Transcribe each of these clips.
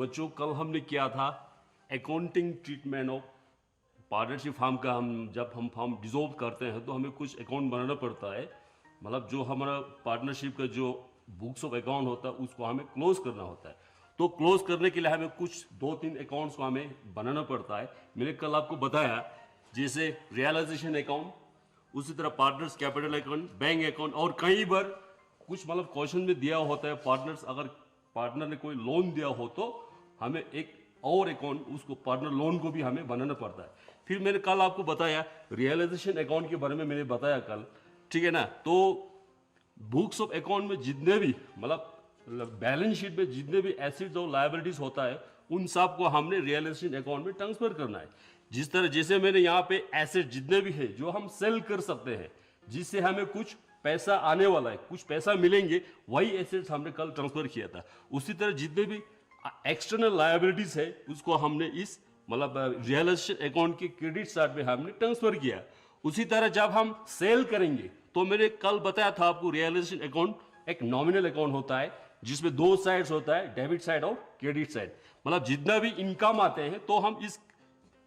बच्चों कल हमने किया था accounting treatment of partnership firm का। हम जब हम फार्म डिसॉल्व करते हैं तो हमें कुछ अकाउंट बनाना पड़ता है, मतलब जो हमारा पार्टनरशिप का जो बुक्स ऑफ अकाउंट होता है उसको हमें क्लोज करना होता है। तो क्लोज करने के लिए हमें कुछ 2-3 अकाउंट्स को हमें बनाना पड़ता है। मैंने कल आपको बताया जैसे रियलाइजेशन अकाउंट, उसी तरह partners capital account, bank account, और कई बार कुछ मतलब क्वेश्चन में दिया होता है पार्टनर्स, अगर पार्टनर ने कोई लोन दिया हो तो हमें एक और अकाउंट उसको पार्टनर लोन को भी हमें बनाना पड़ता है। फिर मैंने कल आपको बताया रियलाइजेशन अकाउंट के बारे में, मैंने बताया कल, ठीक है ना। तो बुक्स ऑफ अकाउंट में जितने भी मतलब बैलेंस शीट में जितने भी एसेट्स और लायबिलिटीज होता है उन सब को हमने रियलाइजेशन अकाउंट में ट्रांसफर करना है। जिस तरह जैसे मैंने यहाँ पे एसेट जितने भी है जो हम सेल कर सकते हैं, जिससे हमें कुछ पैसा आने वाला है, कुछ पैसा मिलेंगे, वही एसेट्स हमने कल ट्रांसफर किया था। उसी तरह जितने भी एक्सटर्नल लायबिलिटीज है उसको हमने इस मतलब रियलाइजेशन अकाउंट के क्रेडिट साइड में हमने ट्रांसफर किया। उसी तरह जब हम सेल करेंगे तो मैंने कल बताया था आपको रियलाइजेशन अकाउंट एक नॉमिनल अकाउंट होता है जिसमें दो साइड्स होता है, डेबिट साइड और क्रेडिट साइड। मतलब जितना भी इनकम आते हैं तो हम इस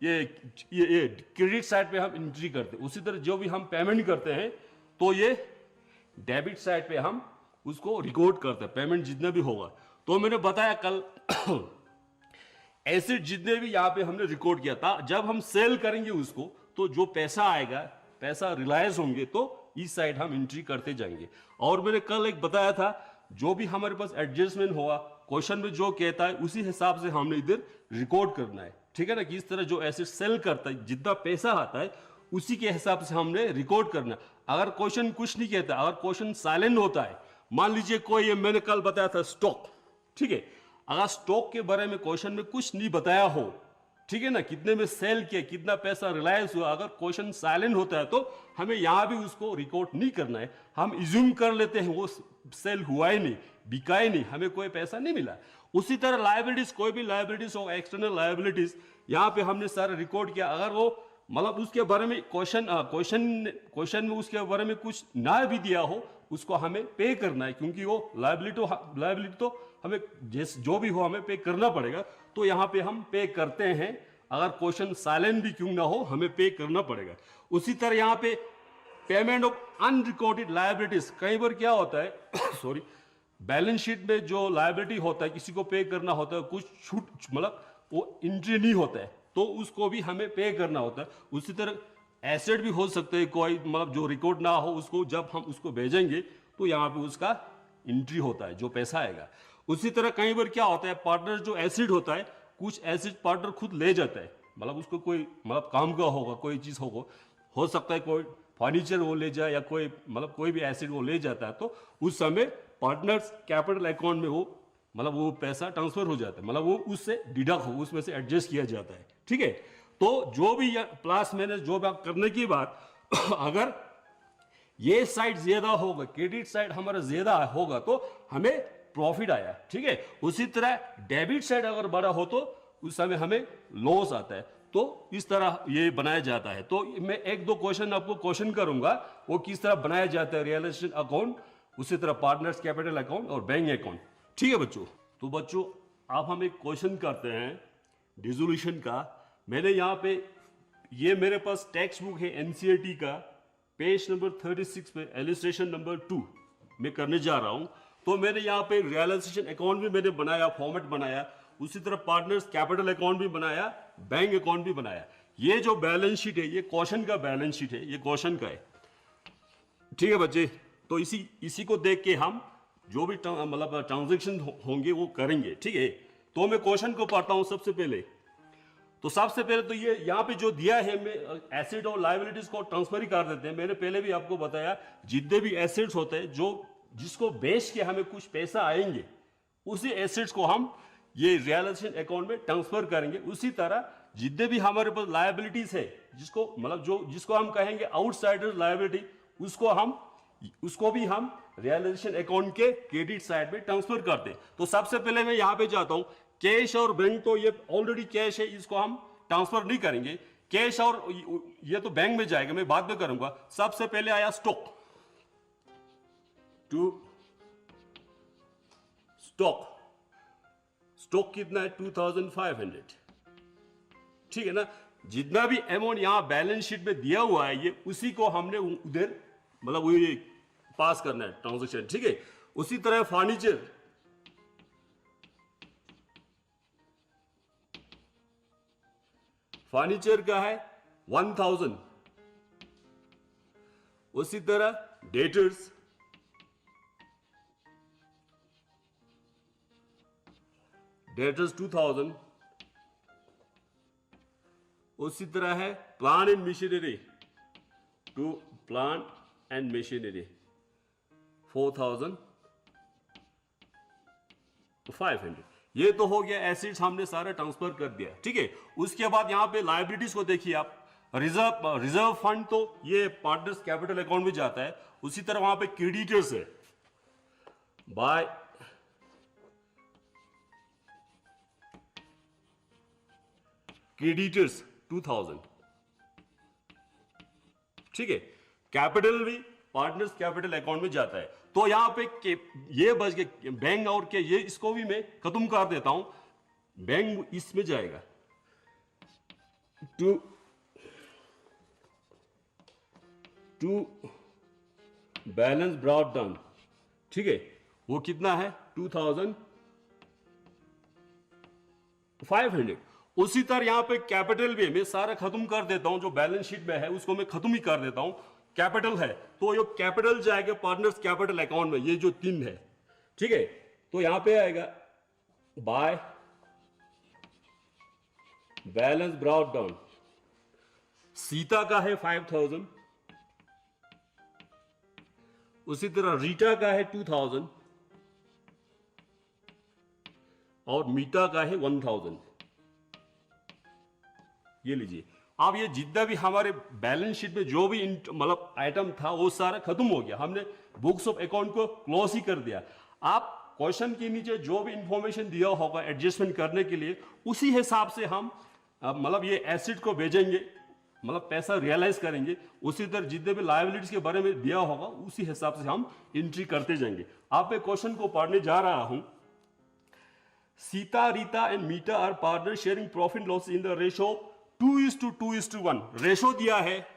ये क्रेडिट साइड पे हम एंट्री करते हैं। उसी तरह जो भी हम पेमेंट करते हैं तो ये डेबिट साइड पे हम उसको रिकॉर्ड करते हैं, पेमेंट जितना भी होगा। तो मैंने बताया कल एसेट जितने भी यहां पे हमने रिकॉर्ड किया था, जब हम सेल करेंगे उसको तो जो पैसा आएगा, पैसा रिलायंस होंगे तो इस साइड हम एंट्री करते जाएंगे। और मैंने कल एक बताया था जो भी हमारे पास एडजस्टमेंट हुआ क्वेश्चन में जो कहता है उसी हिसाब से हमने इधर रिकॉर्ड करना है, ठीक है ना। कि इस तरह जो एसेट सेल करता है जितना पैसा आता है उसी के हिसाब से हमने रिकॉर्ड करना। अगर क्वेश्चन कुछ नहीं कहता, अगर क्वेश्चन साइलेंट होता है, मान लीजिए कोई, ये मैंने कल बताया था स्टॉक, ठीक है, अगर स्टॉक के बारे में क्वेश्चन में कुछ नहीं बताया हो, ठीक है ना, कितने में सेल किया, कितना पैसा रिलायंस हुआ, अगर क्वेश्चन साइलेंट होता है तो हमें यहां भी उसको रिकॉर्ड नहीं करना है। हम इज्यूम कर लेते हैं वो सेल हुआ ही नहीं, बिका ही नहीं, हमें कोई पैसा नहीं मिला। उसी तरह लायबिलिटीज, कोई भी लायबिलिटीज हो, एक्सटर्नल लायबिलिटीज, यहां पे हमने सारा रिकॉर्ड किया। अगर वो मतलब उसके बारे में क्वेश्चन में उसके बारे में कुछ ना भी दिया हो उसको हमें पे करना है, क्योंकि वो लायबिलिटी तो हमें जो भी हो हमें पे करना पड़ेगा। तो यहां पे हम पे करते हैं, अगर क्वेश्चन साइलेंट भी क्यों ना हो हमें पे करना पड़ेगा। उसी तरह यहां पे पेमेंट ऑफ अनरिकॉर्डेड लायबिलिटीज, कई बार क्या होता है सॉरी, बैलेंस शीट में जो लायबिलिटी होता है किसी को पे करना होता है, कुछ छूट मतलब वो एंट्री नहीं होता है तो उसको भी हमें पे करना होता है। उसी तरह एसेट भी हो सकते हैं कोई, मतलब जो रिकॉर्ड ना हो उसको जब हम उसको भेजेंगे तो यहाँ पे उसका एंट्री होता है, जो पैसा आएगा। उसी तरह कई बार क्या होता है, पार्टनर जो एसेट होता है, कुछ एसेट पार्टनर खुद ले जाता है, मतलब उसको कोई मतलब काम का होगा, कोई चीज होगा, हो सकता है कोई फर्नीचर वो ले जाए या कोई मतलब कोई भी एसेट वो ले जाता है, तो उस समय पार्टनर्स कैपिटल अकाउंट में वो मतलब वो पैसा ट्रांसफर हो जाता है, मतलब वो उससे डिडक्ट हो, उसमें से एडजस्ट किया जाता है, ठीक है। तो जो भी प्लस माइनस जो भी करने की बात अगर ये साइड ज्यादा होगा, क्रेडिट साइड हमारा ज्यादा होगा तो हमें प्रॉफिट आया, ठीक है। उसी तरह डेबिट साइड अगर बड़ा हो तो उस समय हमें लॉस आता है। तो इस तरह ये बनाया जाता है। तो मैं एक दो क्वेश्चन आपको क्वेश्चन करूंगा वो किस तरह बनाया जाता है रियलाइजेशन अकाउंट, उसी तरह पार्टनर्स कैपिटल अकाउंट और बैंक अकाउंट, ठीक है बच्चों। तो बच्चों अब हम एक क्वेश्चन करते हैं डिसोल्यूशन का। मैंने यहाँ पे ये मेरे पास टेक्स्ट बुक है एनसीईआरटी का, पेज नंबर 36 पे इलस्ट्रेशन नंबर 2 मैं करने जा रहा हूं। तो मैंने यहाँ पे रियलाइजेशन अकाउंट भी मैंने बनाया, फॉर्मेट बनाया, उसी तरह पार्टनर्स कैपिटल अकाउंट भी बनाया, बैंक अकाउंट भी बनाया। ये जो बैलेंस शीट है ये क्वेश्चन का बैलेंस शीट है, ये क्वेश्चन का है, ठीक है बच्चे। तो इसी को देख के हम जो भी मतलब ट्रांजेक्शन होंगे वो करेंगे, ठीक है। तो मैं क्वेश्चन को पढ़ता हूं सबसे पहले। तो सबसे पहले तो ये यहाँ पे जो दिया है, मैं एसेट और लायबिलिटीज को ट्रांसफर ही कर देते हैं। मैंने पहले भी आपको बताया जितने भी एसेट्स होते हैं जो जिसको बेच के हमें कुछ पैसा आएंगे उसी एसेट्स को हम ये रियलाइजेशन अकाउंट में ट्रांसफर करेंगे। उसी तरह जितने भी हमारे पास लायबिलिटीज है जिसको मतलब जिसको हम कहेंगे आउटसाइडर लायबिलिटी, उसको भी हम रियलाइजेशन अकाउंट के क्रेडिट साइड में ट्रांसफर करते हैं। तो सबसे पहले मैं यहां पे जाता हूं, कैश और बैंक, तो ये ऑलरेडी कैश है, इसको हम ट्रांसफर नहीं करेंगे। कैश और ये तो बैंक में जाएगा, मैं बाद में करूंगा। सबसे पहले आया स्टॉक, स्टॉक कितना है 2500, ठीक है ना। जितना भी अमाउंट यहां बैलेंस शीट में दिया हुआ है ये उसी को हमने उधर मतलब वही पास करना है ट्रांजेक्शन, ठीक है। उसी तरह फर्नीचर, फर्नीचर का है 1000, उसी तरह डेटर्स, डेटर्स 2000, उसी तरह है plant and machinery, to plant and machinery 4500। ये तो हो गया एसेट्स, हमने सारा ट्रांसफर कर दिया, ठीक है। उसके बाद यहां पे लायबिलिटीज को देखिए आप, रिजर्व फंड तो ये पार्टनर्स कैपिटल अकाउंट में जाता है। उसी तरह वहां पे क्रेडिटर्स है, बाय क्रेडिटर्स 2000, ठीक है। कैपिटल भी पार्टनर्स कैपिटल अकाउंट में जाता है। तो यहां पे ये बच गए बैंक और के, ये इसको भी मैं खत्म कर देता हूं। बैंक इसमें जाएगा टू बैलेंस ब्रॉट डाउन, ठीक है। वो कितना है 2500। उसी तरह यहां पे कैपिटल भी मैं सारा खत्म कर देता हूं, जो बैलेंस शीट में है उसको मैं खत्म ही कर देता हूं। कैपिटल है तो ये कैपिटल जाएगा पार्टनर्स कैपिटल अकाउंट में, ये जो 3 है, ठीक है। तो यहां पे आएगा by balance brought down. Sita का है 5000, उसी तरह रीटा का है 2000 और मीटा का है 1000। ये लीजिए, अब ये जितना भी हमारे बैलेंस शीट में जो भी मतलब आइटम था वो सारा खत्म हो गया। हमने बुक्स ऑफ अकाउंट को क्लोज ही कर दिया। आप क्वेश्चन के नीचे जो भी इंफॉर्मेशन दिया होगा एडजस्टमेंट करने के लिए, उसी हिसाब से हम मतलब ये एसेट को भेजेंगे, मतलब पैसा रियलाइज करेंगे। उसी तरह जितने भी लायबिलिटीज के बारे में दिया होगा उसी हिसाब से हम एंट्री करते जाएंगे। आप मैं क्वेश्चन को पढ़ने जा रहा हूं। Sita, Rita and Meeta are partner sharing profit loss in the ratio 2:2:1। Ratio दिया है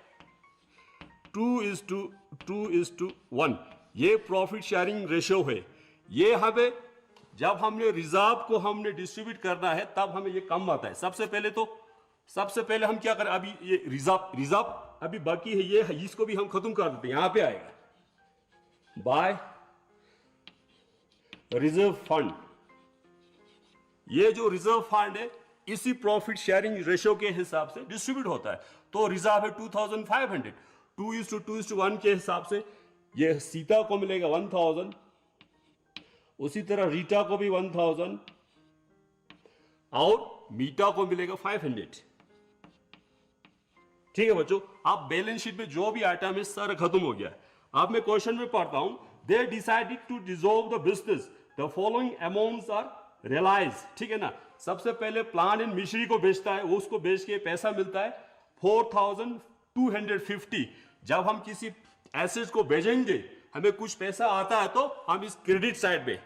2:2:1। ये प्रॉफिट शेयरिंग रेशो है। ये हमें जब हमने रिजर्व को हमने डिस्ट्रीब्यूट करना है तब हमें ये कम आता है। सबसे पहले हम क्या करें, अभी ये रिजर्व अभी बाकी है, ये इसको भी हम खत्म कर देते हैं। यहां पे आएगा बाय रिजर्व फंड। ये जो रिजर्व फंड है इसी प्रॉफिट शेयरिंग रेशियो के हिसाब से डिस्ट्रीब्यूट होता है। तो रिजर्व है 2500, 2:2:1 के हिसाब से ये सीता को मिलेगा 1000, उसी तरह रीटा को भी 1000 और मीटा को मिलेगा 500, ठीक है बच्चों। आप बैलेंस शीट में जो भी आइटम है सारा खत्म हो गया। अब मैं क्वेश्चन में पढ़ता हूं। They decided to dissolve the business, the following amounts are realise, ठीक है ना। सबसे पहले प्लांट एंड मशीनरी को बेचता है, वो उसको बेच के पैसा मिलता है 4250। जब हम किसी एसेट को बेचेंगे हमें कुछ पैसा आता है तो हम इस क्रेडिट साइड में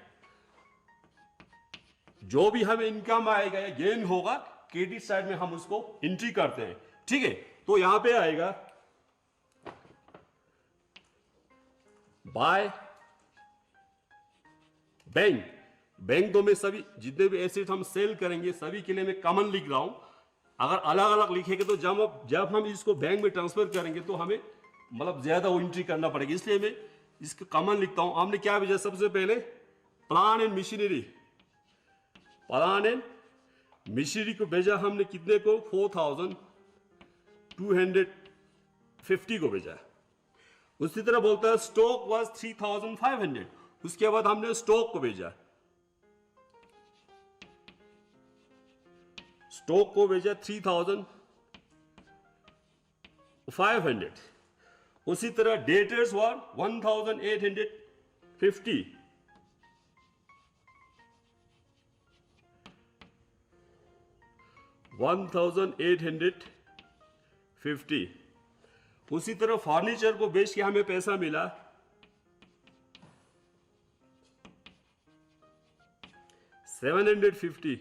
जो भी हमें इनकम आएगा या गेन होगा क्रेडिट साइड में हम उसको एंट्री करते हैं, ठीक है। तो यहां पे आएगा बाय बैंक तो मैं सभी जितने भी एसेट हम सेल करेंगे सभी के लिए मैं कॉमन लिख रहा हूं। अगर अलग अलग लिखेंगे तो जब हम इसको बैंक में ट्रांसफर करेंगे तो हमें मतलब ज्यादा वो एंट्री करना पड़ेगा, इसलिए मैं इसको कॉमन लिखता हूं। हमने क्या भेजा, सबसे पहले प्लांट एंड मशीनरी, को भेजा हमने कितने को 4250 को भेजा। उसी तरह बोलता है स्टॉक वाज 3500, उसके बाद हमने स्टॉक को भेजा, 3500। उसी तरह डेटर्स वर 1850, उसी तरह फर्नीचर को बेच के हमें पैसा मिला 750। 750।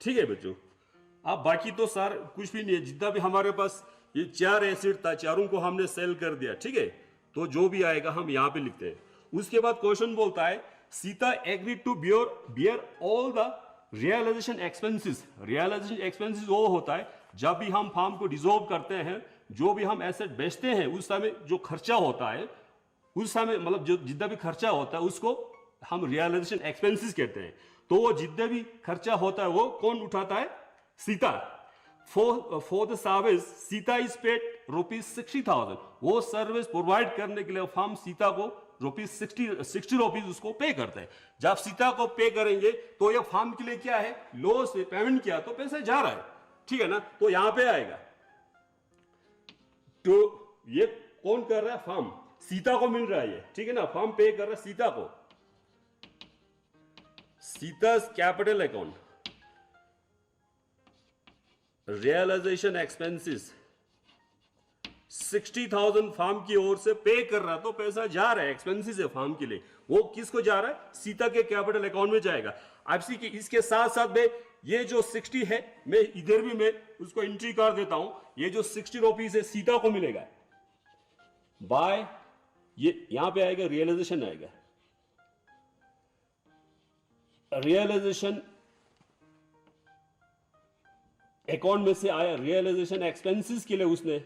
ठीक है बच्चों, अब बाकी तो सर कुछ भी नहीं है, जितना भी हमारे पास ये 4 एसिड था, चारों को हमने सेल कर दिया। ठीक है, तो जो भी आएगा हम यहां पे लिखते हैं। उसके बाद क्वेश्चन बोलता है Sita agreed to bear all the realisation expenses. Realisation expenses वो होता है जब भी हम फार्म को डिसॉल्व करते हैं, जो भी हम एसेट बेचते हैं, उस समय जो खर्चा होता है, उस समय मतलब जो जितना भी खर्चा होता है उसको हम रियलाइजेशन एक्सपेंसेस कहते हैं। तो वो जितना भी खर्चा होता है वो कौन उठाता है? Sita. For the service Sita is paid ₹60,000। वो सर्विस प्रोवाइड करने के लिए फार्म सीता को ₹60 उसको पे करते हैं। जब सीता को पे करेंगे तो ये फार्म के लिए क्या है? लो से पेमेंट किया तो पैसा जा रहा है। ठीक है ना, तो यहां पे आएगा। तो ये कौन कर रहा है? फार्म। सीता को मिल रहा है ये। ठीक है ना, फार्म पे कर रहा है सीता को। सीता's capital account, realisation expenses 60,000 firm की ओर से पे कर रहा, तो पैसा जा रहा है, एक्सपेंसेस है फार्म के लिए। वो किसको जा रहा है? सीता के कैपिटल अकाउंट में जाएगा। अब इसके साथ साथ में ये जो 60 है, मैं इधर भी मैं उसको एंट्री कर देता हूं। ये जो ₹60 है सीता को मिलेगा बाय, ये यहां पे आएगा, रियलाइजेशन आएगा। रियलाइजेशन अकाउंट में से आया, रियलाइजेशन एक्सपेंसेस के लिए उसने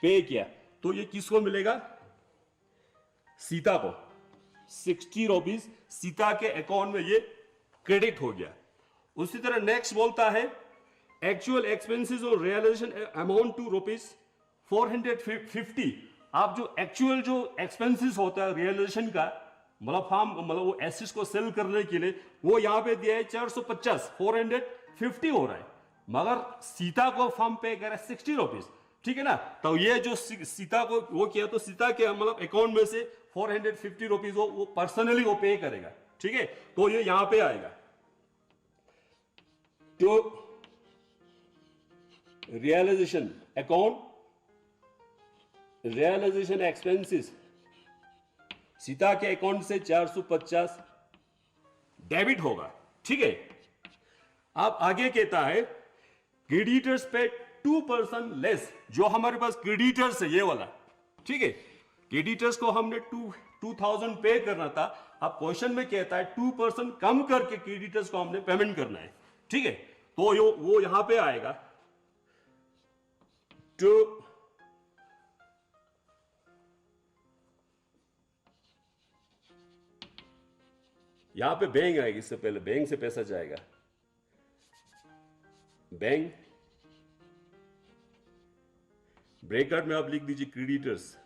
पे किया, तो ये किसको मिलेगा? सीता को। ₹60 सीता के अकाउंट में ये क्रेडिट हो गया। उसी तरह नेक्स्ट बोलता है एक्चुअल एक्सपेंसेस और रियलाइजेशन अमाउंट टू ₹450। आप जो एक्चुअल जो एक्सपेंसेस होता है रियलाइजेशन का, मतलब फार्म मतलब वो एसेट्स को सेल करने के लिए, वो यहां पे दिया है 450, 450 हो रहा है, मगर सीता को फार्म पे करे ₹60। ठीक है ना, तो ये जो सीता को वो किया, तो सीता के मतलब अकाउंट में से ₹450 वो पर्सनली वो पे करेगा। ठीक है, तो ये यहां पे आएगा। तो realisation account, realisation expenses Sita के अकाउंट से 450 डेबिट होगा। ठीक है, अब आगे कहता है क्रेडिटर्स पे 2% लेस। जो हमारे पास क्रेडिटर्स है ये वाला, ठीक है, क्रेडिटर्स को हमने 2000 पे करना था। अब क्वेश्चन में कहता है 2% कम करके क्रेडिटर्स को हमने पेमेंट करना है। ठीक है, तो वो यहां पे आएगा। तो यहां पे बैंक आएगी, इससे पहले बैंक से पैसा जाएगा। बैंक ब्रैकेट में आप लिख दीजिए क्रेडिटर्स।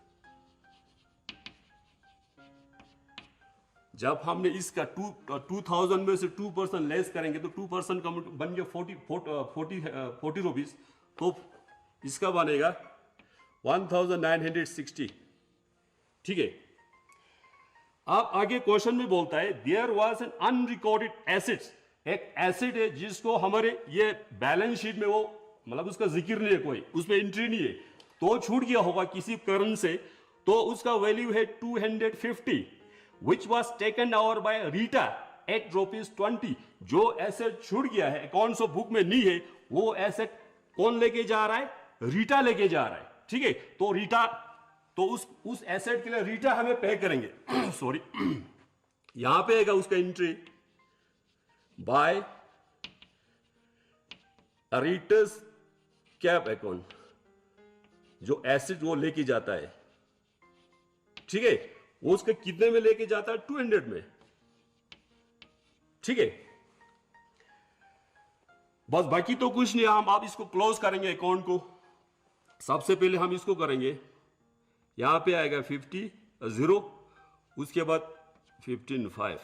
जब हमने इसका 2000 में से 2% लेस करेंगे तो 2% का बन गया 40 रुपीज, तो इसका बनेगा 1960। ठीक है, अब आगे क्वेश्चन में बोलता है there was an unrecorded assets. एक एसेट है जिसको हमारे ये बैलेंस शीट में वो मतलब उसका जिक्र नहीं है, कोई उसमें एंट्री नहीं है, तो छूट गया होगा किसी कारण से, तो उसका वैल्यू है 250 which was taken over by Rita at ₹20। जो एसेट छूट गया है, अकाउंट्स ऑफ बुक में नहीं है, वो एसेट कौन लेके जा रहा है? रीटा लेके जा रहा है। ठीक है, तो रीटा, तो उस एसेट के लिए रीटा हमें पे करेंगे। सॉरी, यहां पे आएगा उसका एंट्री बाय रीटर्स कैप अकाउंट, जो एसेट वो लेके जाता है। ठीक है, वो उसके कितने में लेके जाता है? 200 में। ठीक है, बस बाकी तो कुछ नहीं। हम आप इसको क्लोज करेंगे अकाउंट को। सबसे पहले हम इसको करेंगे, यहां पे आएगा 50, उसके बाद 15,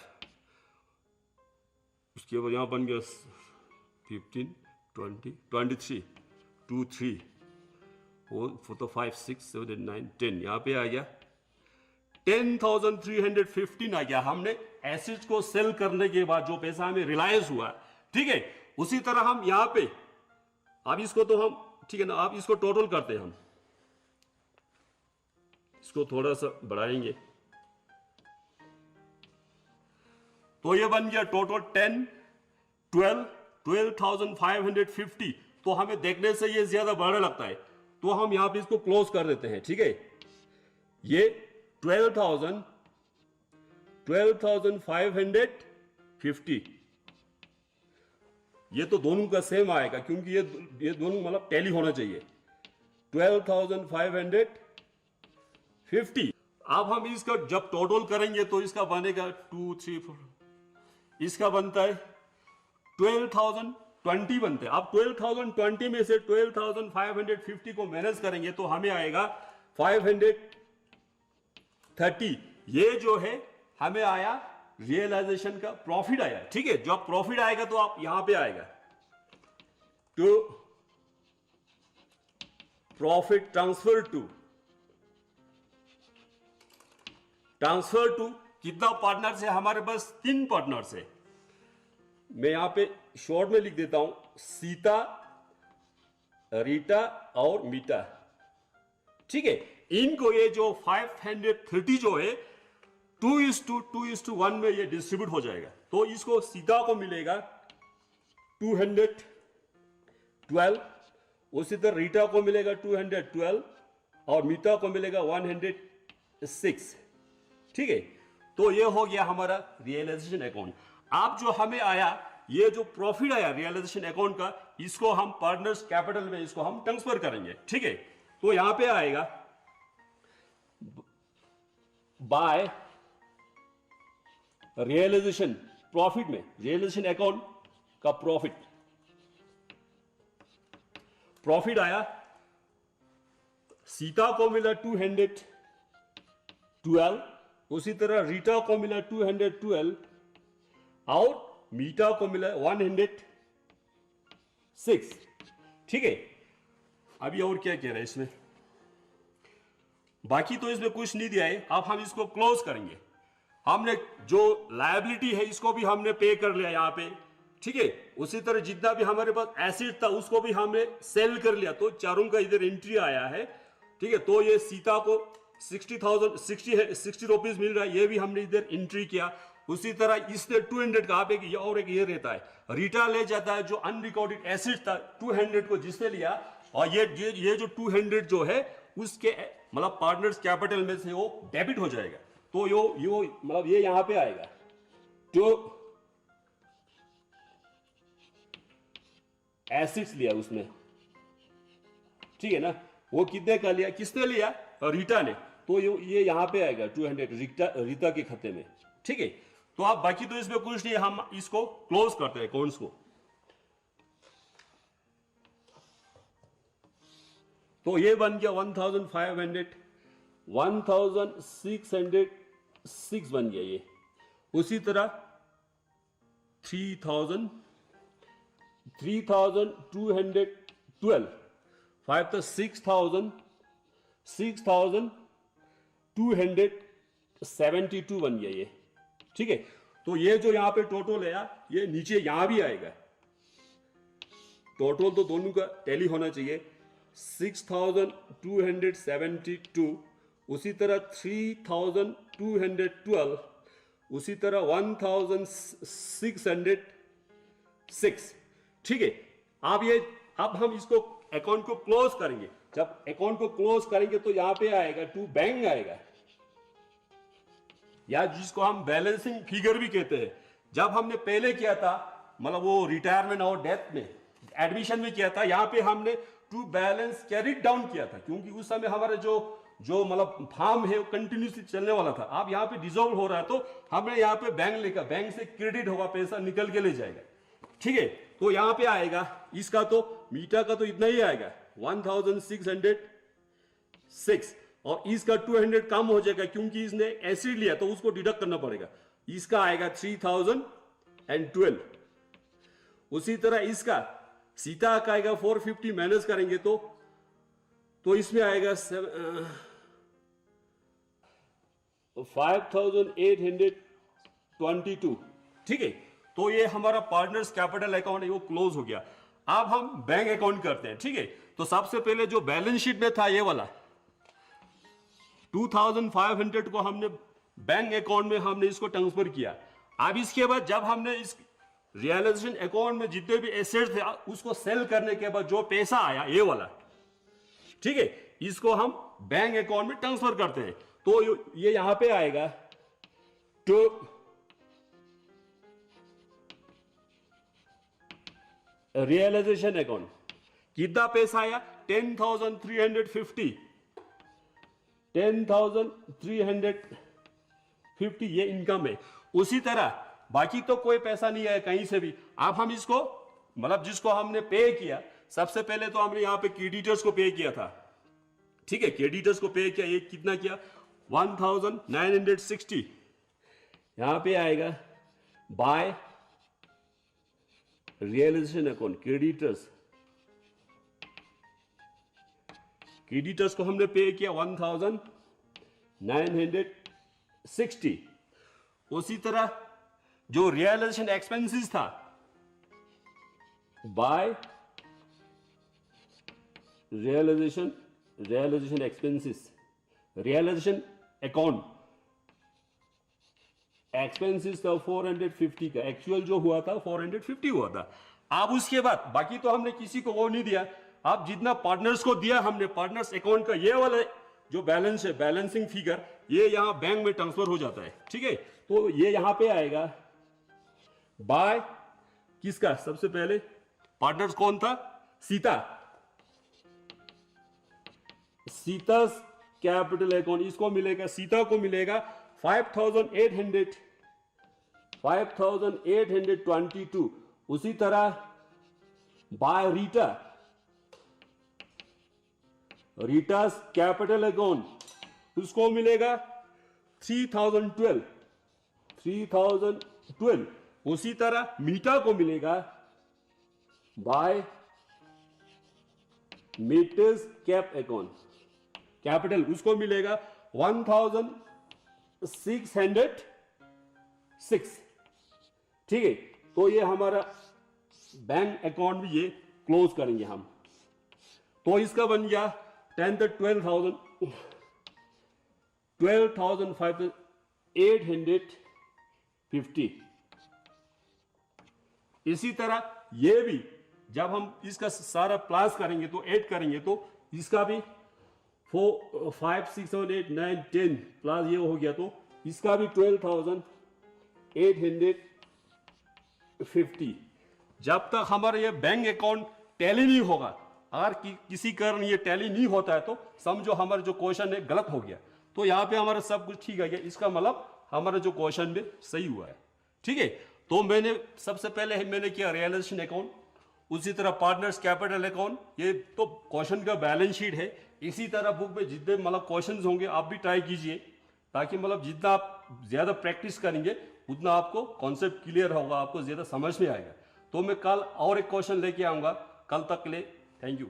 उसके बाद यहां बन गया 15, 20, 23, 2, 3, 4 तो 5, 6, 7, 9, 10, यहां पे आ गया 10,315 आ गया। हमने एसेट्स को सेल करने के बाद जो पैसा हमें रिलायंस हुआ। ठीक है, उसी तरह हम यहां पे, अब इसको तो हम, ठीक है ना, आप इसको टोटल करते हैं, हम इसको थोड़ा सा बढ़ाएंगे। तो ये बन गया टोटल 12,550। तो हमें देखने से ये ज्यादा बड़ा लगता है, तो हम यहां पे इसको क्लोज कर देते हैं। ठीक है, ये 12,550, ये तो दोनों का सेम आएगा क्योंकि ये दोनों मतलब टैली होना चाहिए। 12,550। अब हम इसका जब टोटल करेंगे तो इसका बनेगा 2, 3, 4, इसका बनता है 12,020 बनते हैं। अब 12,020 में से 12,550 को माइनस करेंगे तो हमें आएगा 530। ये जो है हमें आया रियलाइजेशन का प्रॉफिट आया। ठीक है, जब प्रॉफिट आएगा तो आप यहां पे आएगा तो प्रॉफिट ट्रांसफर टू कितना पार्टनर से, हमारे पास 3 पार्टनर से। मैं यहां पे शॉर्ट में लिख देता हूं, सीता, रीटा और मीटा। ठीक है, इनको ये जो 530 जो है 2:1 में ये डिस्ट्रीब्यूट हो जाएगा। तो इसको सीता को मिलेगा 212, उसी तरह रीटा को मिलेगा 212 और मीटा को मिलेगा 106। ठीक है, तो ये हो गया हमारा रियलाइजेशन अकाउंट। अब जो हमें आया, ये जो प्रॉफिट आया रियलाइजेशन अकाउंट का, इसको हम पार्टनर्स कैपिटल में इसको हम ट्रांसफर करेंगे। ठीक है, तो यहां पे आएगा बाय रियलाइजेशन प्रॉफिट में, रियलाइजेशन अकाउंट का प्रॉफिट आया, सीता को मिला 212, उसी तरह रीटा को मिला 212 और मीटा को मिला 106। ठीक है, अभी और क्या कह रहे हैं इसमें, बाकी तो इसमें कुछ नहीं दिया है। अब हम इसको क्लोज करेंगे। हमने जो लायबिलिटी है इसको भी हमने पे कर लिया यहां पे। ठीक है, उसी तरह जितना भी हमारे पास एसेट था उसको भी हमने सेल कर लिया, तो चारों का इधर एंट्री आया है। ठीक है, तो ये सीता को 60 रुपीज मिल रहा है, ये भी हमने इधर एंट्री किया। उसी तरह इसने 200 का, आप एक ये और एक ये रहता है, रीटा ले जाता है जो अनरिकॉर्डेड एसेट था 200 को जिसने लिया, और ये जो 200 जो है उसके मतलब पार्टनर्स कैपिटल में से वो डेबिट हो जाएगा। तो यो मतलब ये यहां पे आएगा जो एसेट्स लिया उसने। ठीक है ना, वो कितने का लिया, किसने लिया, रीटा ने, तो ये यहां पे आएगा 200 रीता के खाते में। ठीक है, तो आप बाकी तो इसमें कुछ नहीं, हम इसको क्लोज करते हैं अकाउंट्स को। तो ये बन गया 1606 बन गया ये। उसी तरह 3212 5 तो 6272 बन गया ये। ठीक है, तो ये जो यहां पे टोटल है ये नीचे यहां भी आएगा। टोटल तो दोनों का टैली होना चाहिए। 6272, उसी तरह 3212, उसी तरह 1606। ठीक है, अब हम इसको अकाउंट को क्लोज करेंगे। जब अकाउंट को क्लोज करेंगे तो यहां पे आएगा टू बैंक आएगा, या जिसको हम बैलेंसिंग फिगर भी कहते हैं। जब हमने पहले किया था, मतलब वो रिटायरमेंट और डेथ में एडमिशन में किया था, यहां पे हमने टू बैलेंस कैरी डाउन किया था, क्योंकि उस समय हमारा जो मतलब फार्म है वो कंटिन्यूसली चलने वाला था। अब यहाँ पे डिसॉल्व हो रहा है, तो हमने यहाँ पे बैंक लिखा, बैंक से क्रेडिट होगा, पैसा निकल के ले जाएगा। ठीक है, तो यहाँ पे आएगा, इसका तो मीटा का तो इतना ही आएगा 1606, और इसका 200 कम हो जाएगा क्योंकि इसने एसिड लिया तो उसको डिडक्ट करना पड़ेगा। इसका आएगा 3012। उसी तरह इसका सीता का आएगा 450, माइनस करेंगे तो इसमें आएगा 5822। ठीक है, तो ये हमारा पार्टनर्स कैपिटल अकाउंट है, वो क्लोज हो गया। अब हम बैंक अकाउंट करते हैं। ठीक है, तो सबसे पहले जो बैलेंस शीट में था ये वाला 2500 को हमने बैंक अकाउंट में हमने इसको ट्रांसफर किया। अब इसके बाद जब हमने इस रियलाइजेशन अकाउंट में जितने भी एसेट थे उसको सेल करने के बाद जो पैसा आया ये वाला, ठीक है, इसको हम बैंक अकाउंट में ट्रांसफर करते हैं। तो ये यहां पे आएगा टू रियलाइजेशन अकाउंट। कितना पैसा आया? 10,350 10,350 ये इनकम है। उसी तरह बाकी तो कोई पैसा नहीं आया कहीं से भी। अब हम इसको मतलब जिसको हमने पे किया, सबसे पहले तो हमने यहां पे क्रेडिटर्स को पे किया था, ठीक है, क्रेडिटर्स को पे किया। ये कितना किया? 1,960। यहां पे आएगा बाय रियलाइजेशन अकाउंट क्रेडिटर्स को हमने पे किया 1,960। उसी तरह जो रियलाइजेशन एक्सपेंसेस था by realisation expenses, realisation account expenses था 450 का, एक्चुअल जो हुआ था 450 हुआ था। अब उसके बाद बाकी तो हमने किसी को वो नहीं दिया। अब जितना पार्टनर्स को दिया हमने, पार्टनर्स अकाउंट का ये वाला जो बैलेंस है, बैलेंसिंग फिगर, ये यहां बैंक में ट्रांसफर हो जाता है, ठीक है। तो ये यहां पे आएगा बाय किसका? सबसे पहले पार्टनर्स कौन था? सीता कैपिटल अकाउंट, इसको मिलेगा, सीता को मिलेगा 5,822। उसी तरह बाय रीटास कैपिटल अकाउंट, उसको मिलेगा 3,012। उसी तरह मीटा को मिलेगा बाय मीटर्स कैप अकाउंट कैपिटल, उसको मिलेगा 1,606, ठीक है। तो ये हमारा बैंक अकाउंट भी ये क्लोज करेंगे हम। तो इसका बन गया 12,850। इसी तरह ये भी जब हम इसका सारा प्लस करेंगे तो ऐड करेंगे तो इसका भी 4, 5, 6, 7, 8, 9, 10 प्लस ये हो गया, तो इसका भी 12,850। जब तक हमारा ये बैंक अकाउंट टैली नहीं होगा, अगर किसी कारण ये टैली नहीं होता है तो समझो हमारा जो क्वेश्चन है गलत हो गया। तो यहाँ पे हमारा सब कुछ ठीक है गया, इसका मतलब हमारा जो क्वेश्चन में सही हुआ है, ठीक है। तो मैंने सबसे पहले मैंने किया रियलाइजेशन अकाउंट, उसी तरह पार्टनर्स कैपिटल अकाउंट, ये तो क्वेश्चन का बैलेंस शीट है। इसी तरह बुक में जितने मतलब क्वेश्चंस होंगे आप भी ट्राई कीजिए, ताकि मतलब जितना आप ज्यादा प्रैक्टिस करेंगे उतना आपको कॉन्सेप्ट क्लियर होगा, आपको ज्यादा समझ में आएगा। तो मैं कल और एक क्वेश्चन लेके आऊंगा। कल तक के लिए थैंक यू।